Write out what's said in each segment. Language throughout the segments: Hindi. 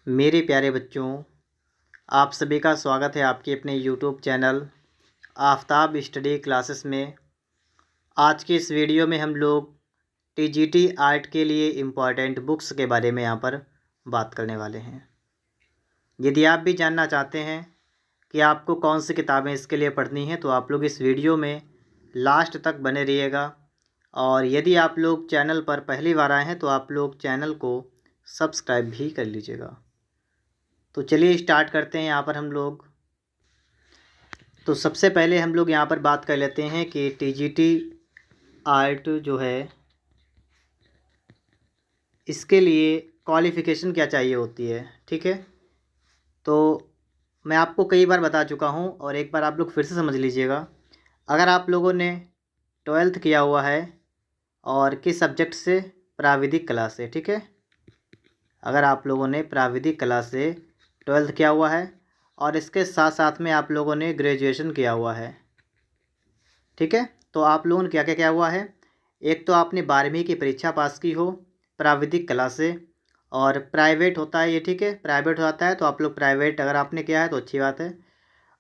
मेरे प्यारे बच्चों, आप सभी का स्वागत है आपके अपने YouTube channel Aftab study classes में। आज की इस वीडियो में हम लोग टीजीटी आर्ट के लिए इम्पॉर्टेंट बुक्स के बारे में यहाँ पर बात करने वाले हैं। यदि आप भी जानना चाहते हैं कि आपको कौन सी किताबें इसके लिए पढ़नी हैं तो आप लोग इस वीडियो में लास्ट तक बने रहिएगा। और यदि आप लोग चैनल पर पहली बार आए हैं तो आप लोग चैनल को सब्सक्राइब भी कर लीजिएगा। तो चलिए स्टार्ट करते हैं यहाँ पर हम लोग। तो सबसे पहले हम लोग यहाँ पर बात कर लेते हैं कि टीजीटी आर्ट जो है इसके लिए क्वालिफ़िकेशन क्या चाहिए होती है। ठीक है, तो मैं आपको कई बार बता चुका हूँ और एक बार आप लोग फिर से समझ लीजिएगा। अगर आप लोगों ने 12th किया हुआ है और किस सब्जेक्ट से, प्राविधिक कला से। ठीक है, अगर आप लोगों ने प्राविधिक कला से 12th किया हुआ है और इसके साथ साथ में आप लोगों ने ग्रेजुएशन किया हुआ है, ठीक है, तो आप लोगों ने क्या क्या किया हुआ है। एक तो आपने 12वीं की परीक्षा पास की हो प्राविधिक कला से, और प्राइवेट होता है ये। ठीक है, प्राइवेट होता है तो आप लोग प्राइवेट अगर आपने किया है तो अच्छी बात है।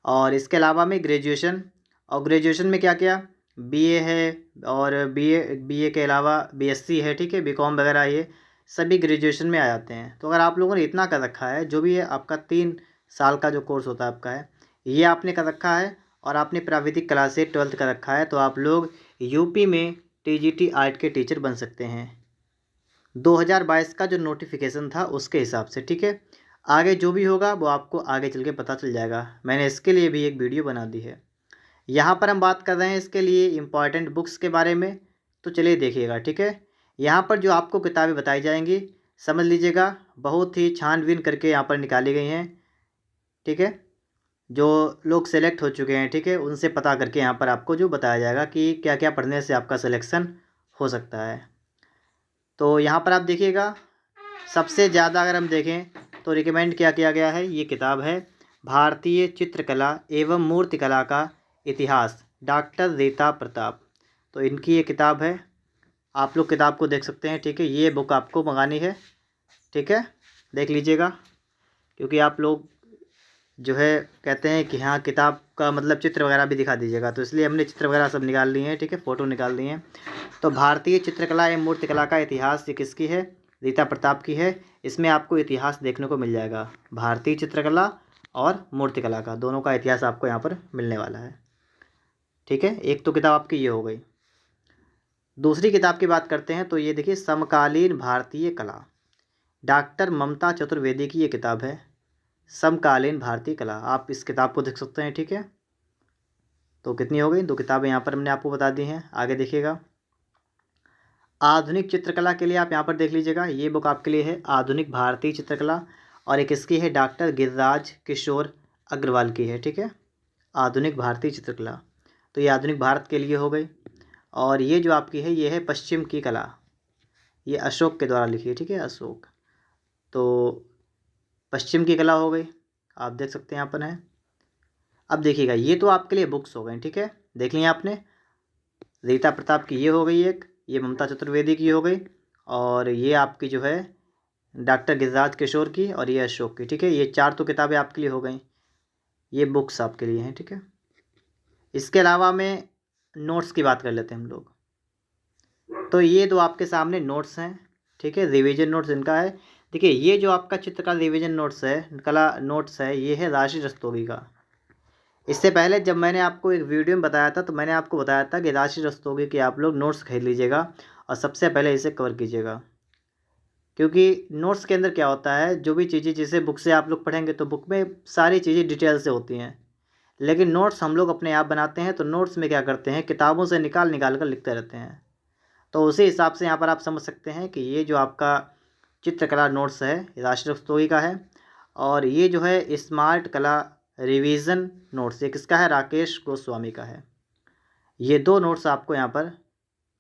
और इसके अलावा में ग्रेजुएशन, और ग्रेजुएशन में क्या किया, बीए है, और बीए के अलावा बीएससी है। ठीक है, बीकॉम वगैरह ये सभी ग्रेजुएशन में आ जाते हैं। तो अगर आप लोगों ने इतना कर रखा है, जो भी है आपका 3 साल का जो कोर्स होता है आपका है, ये आपने कर रखा है और आपने प्राविधिक कला से 12th कर रखा है, तो आप लोग यूपी में टीजीटी आर्ट के टीचर बन सकते हैं 2022 का जो नोटिफिकेशन था उसके हिसाब से। ठीक है, आगे जो भी होगा वो आपको आगे चल के पता चल जाएगा। मैंने इसके लिए भी एक वीडियो बना दी है। यहाँ पर हम बात कर रहे हैं इसके लिए इम्पॉर्टेंट बुक्स के बारे में, तो चलिए देखिएगा। ठीक है, यहाँ पर जो आपको किताबें बताई जाएंगी समझ लीजिएगा, बहुत ही छानबीन करके यहाँ पर निकाली गई हैं। ठीक है, जो लोग सेलेक्ट हो चुके हैं, ठीक है, उनसे पता करके यहाँ पर आपको जो बताया जाएगा कि क्या क्या पढ़ने से आपका सिलेक्शन हो सकता है। तो यहाँ पर आप देखिएगा, सबसे ज़्यादा अगर हम देखें तो रिकमेंड क्या किया गया है, ये किताब है भारतीय चित्रकला एवं मूर्तिकला का इतिहास, डॉक्टर रीता प्रताप। तो इनकी ये किताब है, आप लोग किताब को देख सकते हैं। ठीक है, ये बुक आपको मंगानी है। ठीक है, देख लीजिएगा, क्योंकि आप लोग जो है कहते हैं कि हाँ किताब का मतलब चित्र वगैरह भी दिखा दीजिएगा, तो इसलिए हमने चित्र वगैरह सब निकाल लिए हैं। ठीक है, फ़ोटो निकाल ली हैं। तो भारतीय चित्रकला एवं मूर्तिकला का इतिहास, ये किसकी है, रीता प्रताप की है। इसमें आपको इतिहास देखने को मिल जाएगा, भारतीय चित्रकला और मूर्तिकला का दोनों का इतिहास आपको यहाँ पर मिलने वाला है। ठीक है, एक तो किताब आपकी ये हो गई। दूसरी किताब की बात करते हैं तो ये देखिए, समकालीन भारतीय कला, डॉक्टर ममता चतुर्वेदी की ये किताब है, समकालीन भारतीय कला। आप इस किताब को देख सकते हैं। ठीक है, तो कितनी हो गई, 2 किताबें यहाँ पर हमने आपको बता दी हैं। आगे देखिएगा, आधुनिक चित्रकला के लिए आप यहाँ पर देख लीजिएगा, ये बुक आपके लिए है, आधुनिक भारतीय चित्रकला, और एक इसकी है डॉक्टर गिरिराज किशोर अग्रवाल की है। ठीक है, आधुनिक भारतीय चित्रकला, तो ये आधुनिक भारत के लिए हो गई। और ये जो आपकी है ये है पश्चिम की कला, ये अशोक के द्वारा लिखी है। ठीक है, अशोक, तो पश्चिम की कला हो गई, आप देख सकते हैं यहाँ पर है। अब देखिएगा, ये तो आपके लिए बुक्स हो गए। ठीक है, देख लिया आपने, रीता प्रताप की ये हो गई एक, ये ममता चतुर्वेदी की हो गई, और ये आपकी जो है डॉक्टर गिरिराज किशोर की, और ये अशोक की। ठीक है, ये 4 तो किताबें आपके लिए हो गई, ये बुक्स आपके लिए हैं। ठीक है, इसके अलावा में नोट्स की बात कर लेते हैं हम लोग। तो ये तो आपके सामने नोट्स हैं। ठीक है, रिवीजन नोट्स इनका है। देखिए, ये जो आपका चित्र का रिवीजन नोट्स है, कला नोट्स है, ये है राशि रस्तोगी का। इससे पहले जब मैंने आपको एक वीडियो में बताया था तो मैंने आपको बताया था कि राशि रस्तोगी के आप लोग नोट्स खरीद लीजिएगा और सबसे पहले इसे कवर कीजिएगा। क्योंकि नोट्स के अंदर क्या होता है, जो भी चीज़ें जैसे बुक से आप लोग पढ़ेंगे तो बुक में सारी चीज़ें डिटेल से होती हैं, लेकिन नोट्स हम लोग अपने आप बनाते हैं। तो नोट्स में क्या करते हैं, किताबों से निकाल निकाल कर लिखते रहते हैं। तो उसी हिसाब से यहाँ पर आप समझ सकते हैं कि ये जो आपका चित्रकला नोट्स है राशि रस्तोगी का है, और ये जो है स्मार्ट कला रिवीजन नोट्स, ये किसका है, राकेश गोस्वामी का है। ये 2 नोट्स आपको यहाँ पर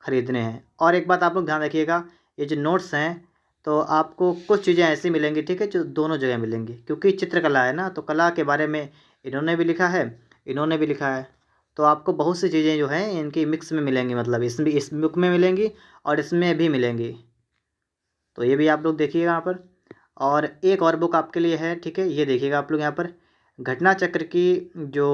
ख़रीदने हैं। और एक बात आप लोग ध्यान रखिएगा, ये जो नोट्स हैं तो आपको कुछ चीज़ें ऐसी मिलेंगी, ठीक है, जो दोनों जगह मिलेंगी, क्योंकि चित्रकला है ना, तो कला के बारे में इन्होंने भी लिखा है, इन्होंने भी लिखा है। तो आपको बहुत सी चीज़ें जो हैं इनकी मिक्स में मिलेंगी, मतलब इसमें इस बुक में मिलेंगी और इसमें भी मिलेंगी। तो ये भी आप लोग देखिएगा यहाँ पर। और एक और बुक आपके लिए है, ठीक है, ये देखिएगा आप लोग यहाँ पर घटना चक्र की जो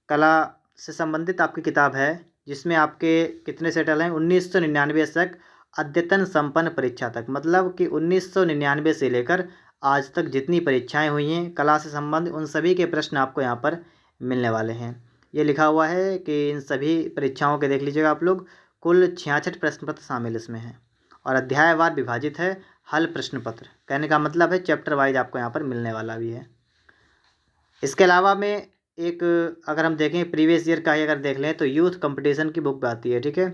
कला से संबंधित आपकी किताब है, जिसमें आपके कितने सेटल हैं 1999 तक अद्यतन संपन्न परीक्षा तक, मतलब कि 1999 से लेकर आज तक जितनी परीक्षाएं हुई हैं कला से संबंधित उन सभी के प्रश्न आपको यहाँ पर मिलने वाले हैं। ये लिखा हुआ है कि इन सभी परीक्षाओं के देख लीजिएगा आप लोग, कुल 66 प्रश्न पत्र शामिल इसमें हैं और अध्यायवार विभाजित है हल प्रश्न पत्र। कहने का मतलब है चैप्टर वाइज आपको यहाँ पर मिलने वाला भी है। इसके अलावा में एक अगर हम देखें प्रीवियस ईयर का ही अगर देख लें तो यूथ कंपटीशन की बुक भी आती है, ठीक है,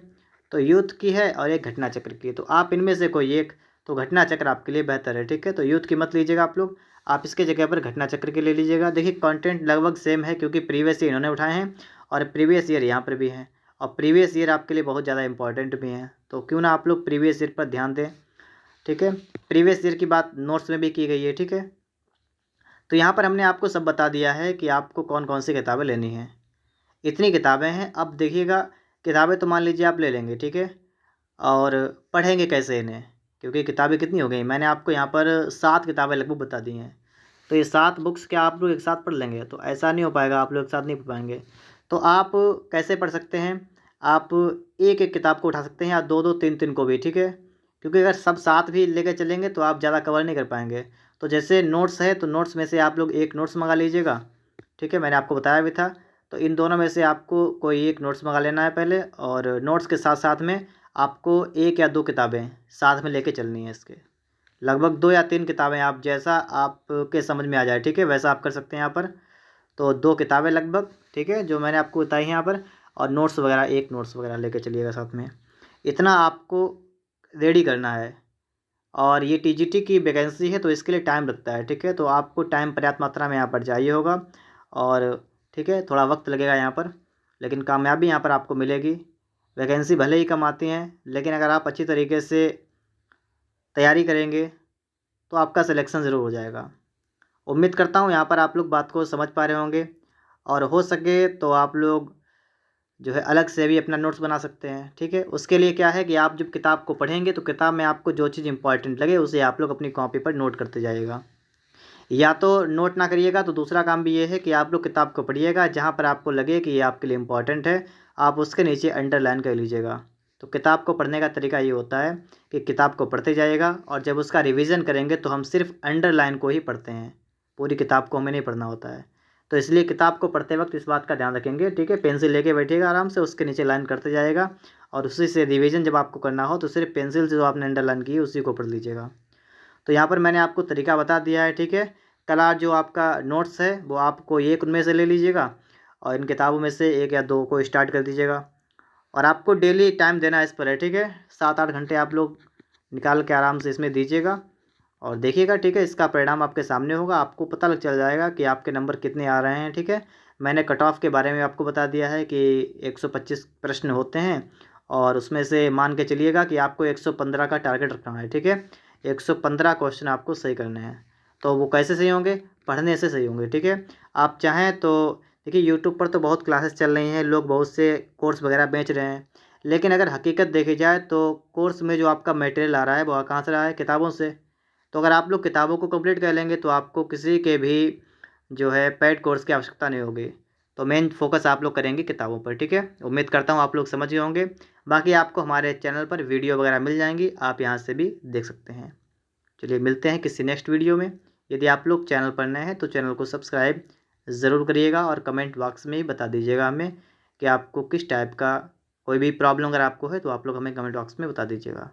तो यूथ की है और एक घटना चक्र की है, तो आप इनमें से कोई एक, तो घटना चक्र आपके लिए बेहतर है, ठीक है, तो यूथ की मत लीजिएगा आप लोग, आप इसके जगह पर घटना चक्र की ले लीजिएगा। देखिए कंटेंट लगभग सेम है क्योंकि प्रीवियस ईयर इन्होंने उठाए हैं और प्रीवियस ईयर यहाँ पर भी है और प्रीवियस ईयर आपके लिए बहुत ज़्यादा इंपॉर्टेंट भी है, तो क्यों ना आप लोग प्रीवियस ईयर पर ध्यान दें, ठीक है। प्रीवियस ईयर की बात नोट्स में भी की गई है, ठीक है। तो यहाँ पर हमने आपको सब बता दिया है कि आपको कौन कौन सी किताबें लेनी हैं। इतनी किताबें हैं। अब देखिएगा किताबें तो मान लीजिए आप ले लेंगे, ठीक है, और पढ़ेंगे कैसे इन्हें, क्योंकि किताबें कितनी हो गई, मैंने आपको यहाँ पर 7 किताबें लगभग बता दी हैं। तो ये 7 बुक्स क्या आप लोग एक साथ पढ़ लेंगे, तो ऐसा नहीं हो पाएगा, आप लोग एक साथ नहीं पढ़ पाएंगे। तो आप कैसे पढ़ सकते हैं, आप एक एक किताब को उठा सकते हैं या 2-2 3-3 को भी, ठीक है, क्योंकि अगर सब साथ भी लेकर चलेंगे तो आप ज़्यादा कवर नहीं कर पाएंगे। तो जैसे नोट्स है तो नोट्स में से आप लोग एक नोट्स मंगा लीजिएगा, ठीक है, मैंने आपको बताया भी था। तो इन दोनों में से आपको कोई एक नोट्स मंगा लेना है पहले, और नोट्स के साथ साथ में आपको 1 या 2 किताबें साथ में लेके चलनी है इसके, लगभग 2 या 3 किताबें, आप जैसा आपके समझ में आ जाए, ठीक है, वैसा आप कर सकते हैं यहाँ पर। तो 2 किताबें लगभग, ठीक है, जो मैंने आपको बताई हैं यहाँ पर, और नोट्स वगैरह, एक नोट्स वगैरह लेके चलिएगा साथ में। इतना आपको रेडी करना है। और ये टीजीटी की वैकेंसी है तो इसके लिए टाइम लगता है, ठीक है, तो आपको टाइम पर्याप्त मात्रा में यहाँ पर चाहिए होगा और ठीक है, थोड़ा वक्त लगेगा यहाँ पर, लेकिन कामयाबी यहाँ पर आपको मिलेगी। वैकेंसी भले ही कम आती हैं, लेकिन अगर आप अच्छी तरीके से तैयारी करेंगे तो आपका सिलेक्शन ज़रूर हो जाएगा। उम्मीद करता हूँ यहाँ पर आप लोग बात को समझ पा रहे होंगे, और हो सके तो आप लोग जो है अलग से भी अपना नोट्स बना सकते हैं, ठीक है। उसके लिए क्या है कि आप जब किताब को पढ़ेंगे तो किताब में आपको जो चीज़ इंपॉर्टेंट लगे उसे आप लोग अपनी कॉपी पर नोट करते जाइएगा, या तो नोट ना करिएगा तो दूसरा काम भी ये है कि आप लोग किताब को पढ़िएगा, जहाँ पर आपको लगे कि ये आपके लिए इम्पॉर्टेंट है आप उसके नीचे अंडरलाइन कर लीजिएगा। तो किताब को पढ़ने का तरीका ये होता है कि किताब को पढ़ते जाइएगा और जब उसका रिवीजन करेंगे तो हम सिर्फ अंडरलाइन को ही पढ़ते हैं, पूरी किताब को हमें नहीं पढ़ना होता है। तो इसलिए किताब को पढ़ते वक्त इस बात का ध्यान रखेंगे, ठीक है, पेंसिल लेके बैठिएगा आराम से, उसके नीचे लाइन करते जाएगा और उसी से रिवीजन जब आपको करना हो तो सिर्फ पेंसिल से जो आपने अंडरलाइन की है उसी को पढ़ लीजिएगा। तो यहाँ पर मैंने आपको तरीका बता दिया है, ठीक है। कला जो आपका नोट्स है वो आपको एक उनमें से ले लीजिएगा और इन किताबों में से 1 या 2 को स्टार्ट कर दीजिएगा, और आपको डेली टाइम देना इस पर है, ठीक है, 7-8 घंटे आप लोग निकाल के आराम से इसमें दीजिएगा और देखिएगा, ठीक है, इसका परिणाम आपके सामने होगा, आपको पता लग चल जाएगा कि आपके नंबर कितने आ रहे हैं, ठीक है। मैंने कट ऑफ के बारे में आपको बता दिया है कि 125 प्रश्न होते हैं और उसमें से मान के चलिएगा कि आपको 115 का टारगेट रखना है, ठीक है, 115 क्वेश्चन आपको सही करने हैं। तो वो कैसे सही होंगे, पढ़ने से सही होंगे, ठीक है। आप चाहें तो देखिए यूट्यूब पर तो बहुत क्लासेस चल रही हैं, लोग बहुत से कोर्स वगैरह बेच रहे हैं, लेकिन अगर हकीकत देखी जाए तो कोर्स में जो आपका मटेरियल आ रहा है वो कहाँ से रहा है, किताबों से। तो अगर आप लोग किताबों को कंप्लीट कर लेंगे तो आपको किसी के भी जो है पेड कोर्स की आवश्यकता नहीं होगी। तो मेन फोकस आप लोग करेंगे किताबों पर, ठीक है। उम्मीद करता हूँ आप लोग समझ गए होंगे। बाकी आपको हमारे चैनल पर वीडियो वगैरह मिल जाएंगी, आप यहाँ से भी देख सकते हैं। चलिए मिलते हैं किसी नेक्स्ट वीडियो में। यदि आप लोग चैनल पर नए हैं तो चैनल को सब्सक्राइब ज़रूर करिएगा और कमेंट बॉक्स में ही बता दीजिएगा हमें कि आपको किस टाइप का कोई भी प्रॉब्लम अगर आपको है तो आप लोग हमें कमेंट बॉक्स में बता दीजिएगा।